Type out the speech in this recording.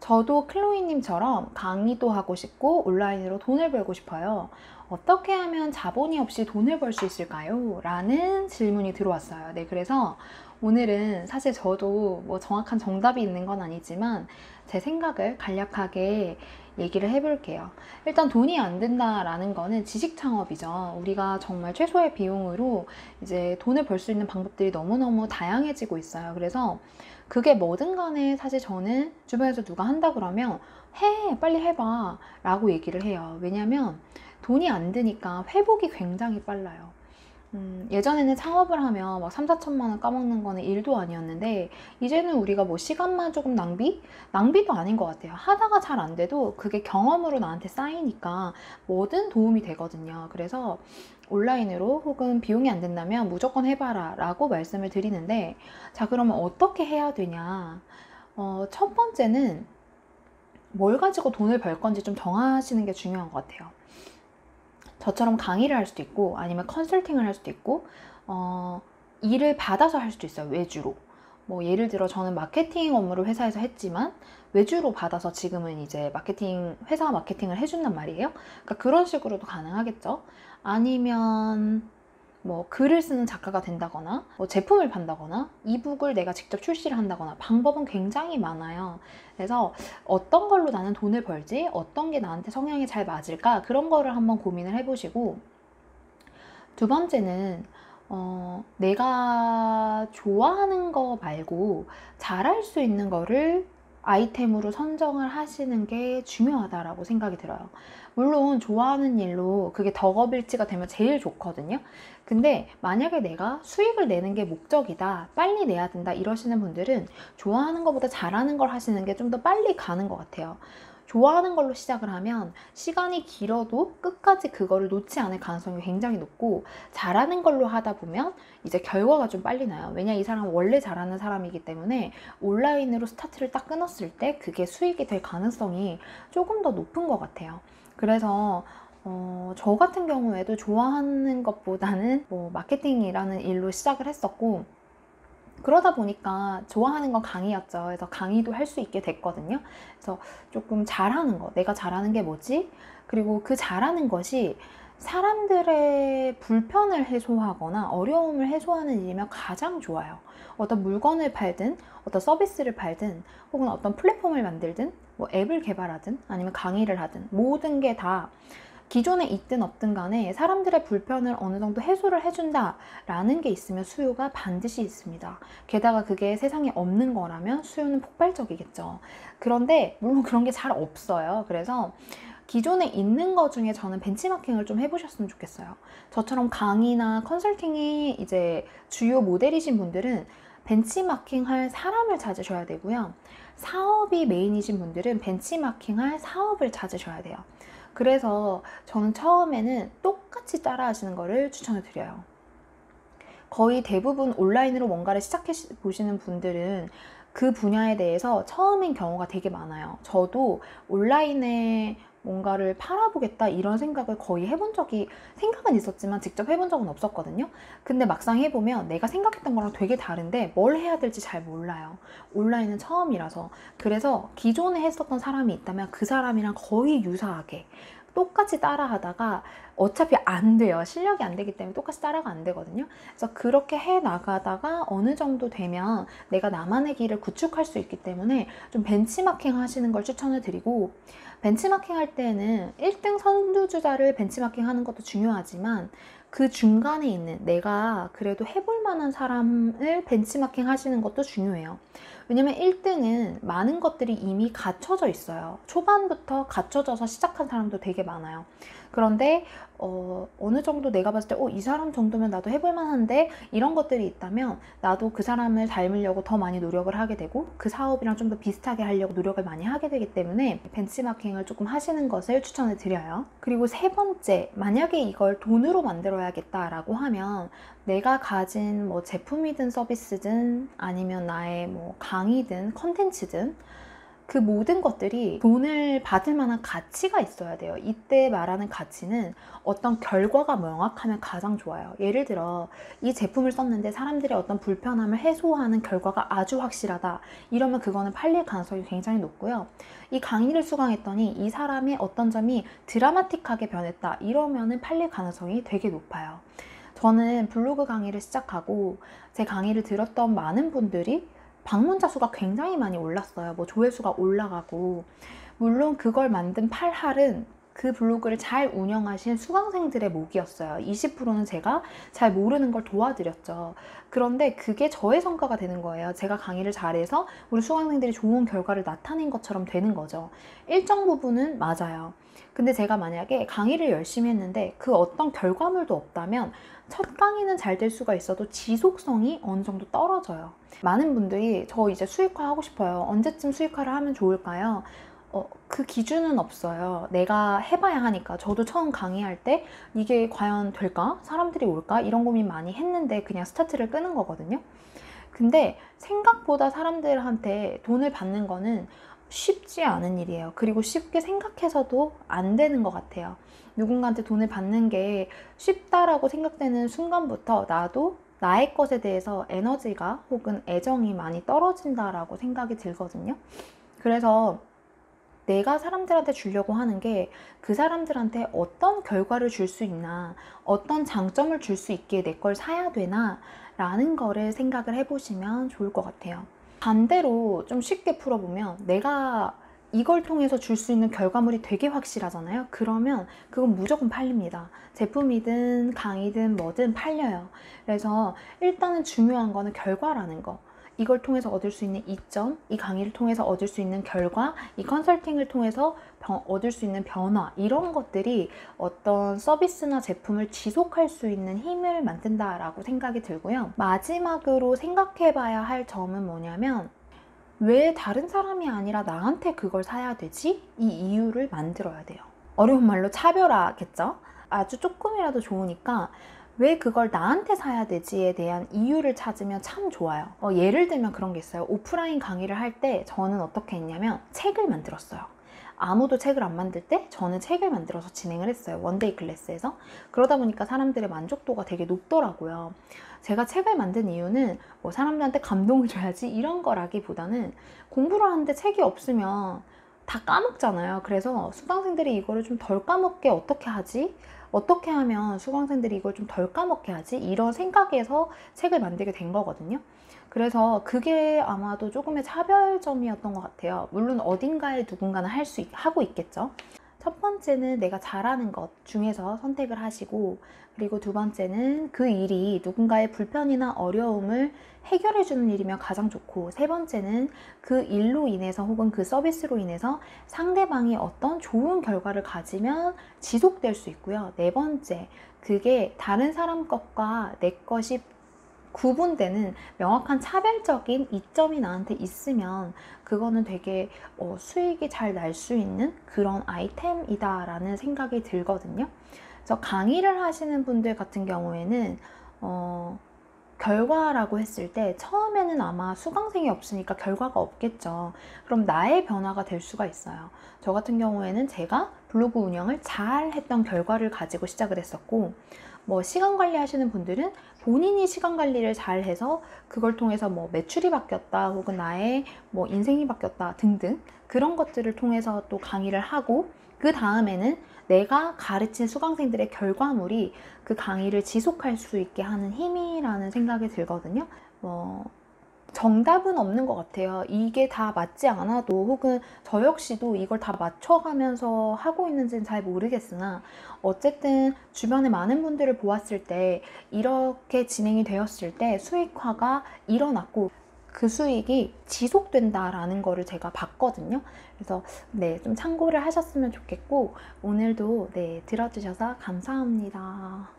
저도 클로이님처럼 강의도 하고 싶고 온라인으로 돈을 벌고 싶어요. 어떻게 하면 자본이 없이 돈을 벌 수 있을까요? 라는 질문이 들어왔어요. 네, 그래서 오늘은 사실 저도 뭐 정확한 정답이 있는 건 아니지만 제 생각을 간략하게 얘기를 해볼게요. 일단 돈이 안 든다라는 거는 지식 창업이죠. 우리가 정말 최소의 비용으로 이제 돈을 벌 수 있는 방법들이 너무너무 다양해지고 있어요. 그래서 그게 뭐든 간에 사실 저는 주변에서 누가 한다 그러면 빨리 해봐 라고 얘기를 해요. 왜냐면 돈이 안 드니까 회복이 굉장히 빨라요. 예전에는 창업을 하면 막 3, 4천만 원 까먹는 거는 일도 아니었는데 이제는 우리가 뭐 시간만 조금 낭비도 아닌 것 같아요. 하다가 잘 안 돼도 그게 경험으로 나한테 쌓이니까 뭐든 도움이 되거든요. 그래서 온라인으로 혹은 비용이 안 된다면 무조건 해봐라 라고 말씀을 드리는데, 자, 그러면 어떻게 해야 되냐? 첫 번째는 뭘 가지고 돈을 벌 건지 좀 정하시는 게 중요한 것 같아요. 저처럼 강의를 할 수도 있고 아니면 컨설팅을 할 수도 있고 일을 받아서 할 수도 있어요. 외주로. 뭐 예를 들어 저는 마케팅 업무를 회사에서 했지만 외주로 받아서 지금은 이제 회사 마케팅을 해준단 말이에요. 그러니까 그런 식으로도 가능하겠죠. 아니면 뭐 글을 쓰는 작가가 된다거나 뭐 제품을 판다거나 이북을 내가 직접 출시를 한다거나 방법은 굉장히 많아요. 그래서 어떤 걸로 나는 돈을 벌지, 어떤 게 나한테 성향이 잘 맞을까, 그런 거를 한번 고민을 해보시고, 두 번째는 내가 좋아하는 거 말고 잘할 수 있는 거를 아이템으로 선정을 하시는 게 중요하다라고 생각이 들어요. 물론 좋아하는 일로 그게 덕업일치가 되면 제일 좋거든요. 근데 만약에 내가 수익을 내는 게 목적이다, 빨리 내야 된다 이러시는 분들은 좋아하는 것보다 잘하는 걸 하시는 게 좀 더 빨리 가는 것 같아요. 좋아하는 걸로 시작을 하면 시간이 길어도 끝까지 그거를 놓지 않을 가능성이 굉장히 높고, 잘하는 걸로 하다 보면 이제 결과가 좀 빨리 나요. 왜냐, 이 사람은 원래 잘하는 사람이기 때문에 온라인으로 스타트를 딱 끊었을 때 그게 수익이 될 가능성이 조금 더 높은 것 같아요. 그래서 저 같은 경우에도 좋아하는 것보다는 뭐 마케팅이라는 일로 시작을 했었고, 그러다 보니까 좋아하는 건 강의였죠. 그래서 강의도 할 수 있게 됐거든요. 그래서 조금 잘하는 거, 내가 잘하는 게 뭐지? 그리고 그 잘하는 것이 사람들의 불편을 해소하거나 어려움을 해소하는 일이면 가장 좋아요. 어떤 물건을 팔든, 어떤 서비스를 팔든, 혹은 어떤 플랫폼을 만들든, 뭐 앱을 개발하든, 아니면 강의를 하든, 모든 게 다 기존에 있든 없든 간에 사람들의 불편을 어느 정도 해소를 해준다 라는 게 있으면 수요가 반드시 있습니다. 게다가 그게 세상에 없는 거라면 수요는 폭발적이겠죠. 그런데 물론 그런 게 잘 없어요. 그래서 기존에 있는 거 중에 저는 벤치마킹을 좀 해보셨으면 좋겠어요. 저처럼 강의나 컨설팅이 이제 주요 모델이신 분들은 벤치마킹 할 사람을 찾으셔야 되고요. 사업이 메인이신 분들은 벤치마킹 할 사업을 찾으셔야 돼요. 그래서 저는 처음에는 똑같이 따라 하시는 거를 추천을 드려요. 거의 대부분 온라인으로 뭔가를 시작해 보시는 분들은 그 분야에 대해서 처음인 경우가 되게 많아요. 저도 온라인에 뭔가를 팔아보겠다 이런 생각을 거의 생각은 있었지만 직접 해본 적은 없었거든요. 근데 막상 해보면 내가 생각했던 거랑 되게 다른데 뭘 해야 될지 잘 몰라요. 온라인은 처음이라서. 그래서 기존에 했었던 사람이 있다면 그 사람이랑 거의 유사하게 똑같이 따라 하다가 어차피 안 돼요. 실력이 안 되기 때문에 똑같이 따라가 안 되거든요. 그래서 그렇게 해 나가다가 어느 정도 되면 내가 나만의 길을 구축할 수 있기 때문에 좀 벤치마킹 하시는 걸 추천을 드리고, 벤치마킹 할 때는 1등 선두주자를 벤치마킹 하는 것도 중요하지만 그 중간에 있는 내가 그래도 해볼 만한 사람을 벤치마킹 하시는 것도 중요해요. 왜냐면 1등은 많은 것들이 이미 갖춰져 있어요. 초반부터 갖춰져서 시작한 사람도 되게 많아요. 그런데 어느 정도 내가 봤을 때 이 사람 정도면 나도 해볼 만한데 이런 것들이 있다면 나도 그 사람을 닮으려고 더 많이 노력을 하게 되고 그 사업이랑 좀 더 비슷하게 하려고 노력을 많이 하게 되기 때문에 벤치마킹을 조금 하시는 것을 추천을 드려요. 그리고 세 번째, 만약에 이걸 돈으로 만들어야겠다라고 하면 내가 가진 뭐 제품이든 서비스든 아니면 나의 뭐 강의든 컨텐츠든 그 모든 것들이 돈을 받을 만한 가치가 있어야 돼요. 이때 말하는 가치는 어떤 결과가 명확하면 가장 좋아요. 예를 들어 이 제품을 썼는데 사람들의 어떤 불편함을 해소하는 결과가 아주 확실하다. 이러면 그거는 팔릴 가능성이 굉장히 높고요. 이 강의를 수강했더니 이 사람의 어떤 점이 드라마틱하게 변했다. 이러면은 팔릴 가능성이 되게 높아요. 저는 블로그 강의를 시작하고 제 강의를 들었던 많은 분들이 방문자 수가 굉장히 많이 올랐어요. 뭐 조회수가 올라가고, 물론 그걸 만든 팔할은 그 블로그를 잘 운영하신 수강생들의 몫이었어요. 20%는 제가 잘 모르는 걸 도와드렸죠. 그런데 그게 저의 성과가 되는 거예요. 제가 강의를 잘해서 우리 수강생들이 좋은 결과를 나타낸 것처럼 되는 거죠. 일정 부분은 맞아요. 근데 제가 만약에 강의를 열심히 했는데 그 어떤 결과물도 없다면 첫 강의는 잘 될 수가 있어도 지속성이 어느 정도 떨어져요. 많은 분들이 저 이제 수익화 하고 싶어요. 언제쯤 수익화를 하면 좋을까요? 그 기준은 없어요. 내가 해봐야 하니까. 저도 처음 강의할 때 이게 과연 될까? 사람들이 올까? 이런 고민 많이 했는데 그냥 스타트를 끄는 거거든요. 근데 생각보다 사람들한테 돈을 받는 거는 쉽지 않은 일이에요. 그리고 쉽게 생각해서도 안 되는 것 같아요. 누군가한테 돈을 받는 게 쉽다라고 생각되는 순간부터 나도 나의 것에 대해서 에너지가 혹은 애정이 많이 떨어진다라고 생각이 들거든요. 그래서 내가 사람들한테 주려고 하는 게 그 사람들한테 어떤 결과를 줄 수 있나, 어떤 장점을 줄 수 있게 내 걸 사야 되나 라는 거를 생각을 해보시면 좋을 것 같아요. 반대로 좀 쉽게 풀어보면 내가 이걸 통해서 줄 수 있는 결과물이 되게 확실하잖아요. 그러면 그건 무조건 팔립니다. 제품이든 강의든 뭐든 팔려요. 그래서 일단은 중요한 거는 결과라는 거. 이걸 통해서 얻을 수 있는 이점, 이 강의를 통해서 얻을 수 있는 결과, 이 컨설팅을 통해서 얻을 수 있는 변화, 이런 것들이 어떤 서비스나 제품을 지속할 수 있는 힘을 만든다라고 생각이 들고요. 마지막으로 생각해 봐야 할 점은 뭐냐면, 왜 다른 사람이 아니라 나한테 그걸 사야 되지? 이 이유를 만들어야 돼요. 어려운 말로 차별화겠죠? 아주 조금이라도 좋으니까 왜 그걸 나한테 사야 되지에 대한 이유를 찾으면 참 좋아요. 예를 들면 그런 게 있어요. 오프라인 강의를 할 때 저는 어떻게 했냐면 책을 만들었어요. 아무도 책을 안 만들 때 저는 책을 만들어서 진행을 했어요. 원데이 클래스에서. 그러다 보니까 사람들의 만족도가 되게 높더라고요. 제가 책을 만든 이유는 뭐 사람들한테 감동을 줘야지 이런 거라기보다는 공부를 하는데 책이 없으면 다 까먹잖아요. 그래서 수강생들이 이거를 좀 덜 까먹게 어떻게 하지? 어떻게 하면 수강생들이 이걸 좀 덜 까먹게 하지? 이런 생각에서 책을 만들게 된 거거든요. 그래서 그게 아마도 조금의 차별점이었던 것 같아요. 물론 어딘가에 누군가는 하고 있겠죠. 첫 번째는 내가 잘하는 것 중에서 선택을 하시고, 그리고 두 번째는 그 일이 누군가의 불편이나 어려움을 해결해 주는 일이면 가장 좋고, 세 번째는 그 일로 인해서 혹은 그 서비스로 인해서 상대방이 어떤 좋은 결과를 가지면 지속될 수 있고요. 네 번째, 그게 다른 사람 것과 내 것이 구분되는 명확한 차별적인 이점이 나한테 있으면 그거는 되게 수익이 잘 날 수 있는 그런 아이템이다 라는 생각이 들거든요. 그래서 강의를 하시는 분들 같은 경우에는 결과라고 했을 때 처음에는 아마 수강생이 없으니까 결과가 없겠죠. 그럼 나의 변화가 될 수가 있어요. 저 같은 경우에는 제가 블로그 운영을 잘 했던 결과를 가지고 시작을 했었고, 뭐 시간 관리 하시는 분들은 본인이 시간 관리를 잘 해서 그걸 통해서 뭐 매출이 바뀌었다 혹은 나의 뭐 인생이 바뀌었다 등등 그런 것들을 통해서 또 강의를 하고, 그 다음에는 내가 가르친 수강생들의 결과물이 그 강의를 지속할 수 있게 하는 힘이라는 생각이 들거든요. 정답은 없는 것 같아요. 이게 다 맞지 않아도 혹은 저 역시도 이걸 다 맞춰가면서 하고 있는지는 잘 모르겠으나, 어쨌든 주변에 많은 분들을 보았을 때 이렇게 진행이 되었을 때 수익화가 일어났고 그 수익이 지속된다라는 거를 제가 봤거든요. 그래서 네, 좀 참고를 하셨으면 좋겠고, 오늘도 네, 들어주셔서 감사합니다.